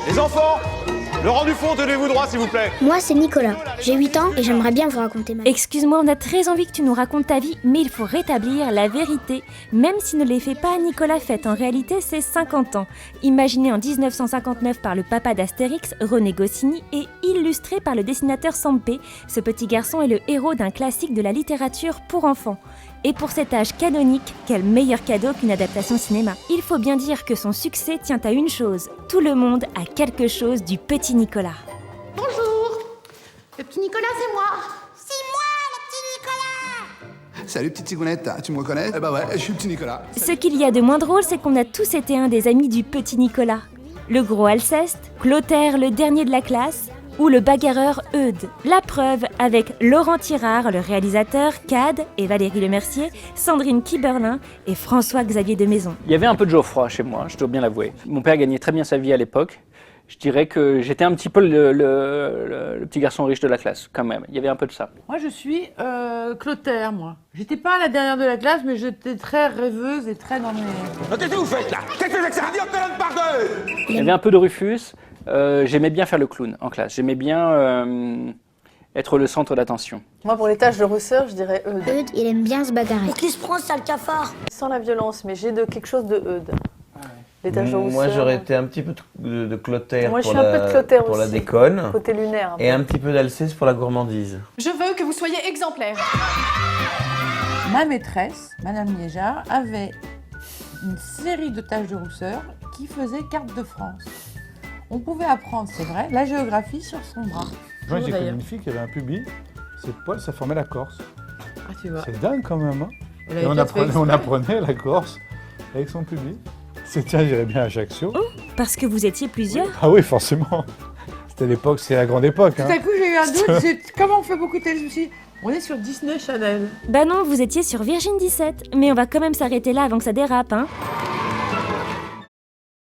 Les enfants, le rang du fond, tenez-vous droit s'il vous plaît. Moi, c'est Nicolas. J'ai 8 ans et j'aimerais bien vous raconter ma vie. Excuse-moi, on a très envie que tu nous racontes ta vie, mais il faut rétablir la vérité. Même si ne les fait pas Nicolas Fête, en réalité, c'est 50 ans. Imaginé en 1959 par le papa d'Astérix, René Goscinny, et illustré par le dessinateur Sampé, ce petit garçon est le héros d'un classique de la littérature pour enfants. Et pour cet âge canonique, quel meilleur cadeau qu'une adaptation cinéma. Il faut bien dire que son succès tient à une chose. Tout le monde a quelque chose du petit Nicolas. Bonjour. Le petit Nicolas, c'est moi. Salut petite cigounette, tu me reconnais? Eh bah ouais, je suis le petit Nicolas. Ce qu'il y a de moins drôle, c'est qu'on a tous été un des amis du petit Nicolas. Le gros Alceste, Clotaire le dernier de la classe, ou le bagarreur Eudes. La preuve avec Laurent Tirard, le réalisateur, Cad et Valérie Lemercier, Sandrine Kiberlin et François-Xavier de Maison. Il y avait un peu de Geoffroy chez moi, je dois bien l'avouer. Mon père gagnait très bien sa vie à l'époque. Je dirais que j'étais un petit peu le petit garçon riche de la classe, quand même. Il y avait un peu de ça. Moi, je suis Clotaire, moi. J'étais pas la dernière de la classe, mais j'étais très rêveuse et très dans mes... Qu'est-ce que vous faites là? Qu'est-ce que c'est que ça? Dis on par deux. Il y avait un peu de Rufus. J'aimais bien faire le clown en classe. J'aimais bien être le centre d'attention. Moi, pour les tâches de rousseur, je dirais Eudes. Eudes, il aime bien se bagarrer. Pour qui se prend, ça le cafard? Sans la violence, mais j'ai quelque chose de Eudes. Les tâches de rousseur. Moi, j'aurais été un petit peu de Clotaire Moi, je pour, suis un peu de Clotaire pour la aussi. déconne. Côté lunaire. Et un petit peu d'Alceste pour la gourmandise. Je veux que vous soyez exemplaire. Ma maîtresse, Madame Liégeard, avait une série de tâches de rousseur qui faisait carte de France. On pouvait apprendre, c'est vrai, la géographie sur son bras. Moi, j'ai connu une fille qui avait un pubis, ses poils, ça formait la Corse. Ah, tu vois. C'est dingue quand même, hein. Elle a Et on peut-être fait apprenait exprès. la Corse avec son pubis. C'est tiens, j'irais bien à Ajaccio. Parce que vous étiez plusieurs. Ah oui, forcément. C'était l'époque, c'est la grande époque. Tout Hein. à coup, j'ai eu un doute. Comment on fait beaucoup de télé? Je me suis dit, on est sur Disney Channel. Bah non, vous étiez sur Virgin 17. Mais on va quand même s'arrêter là avant que ça dérape, hein.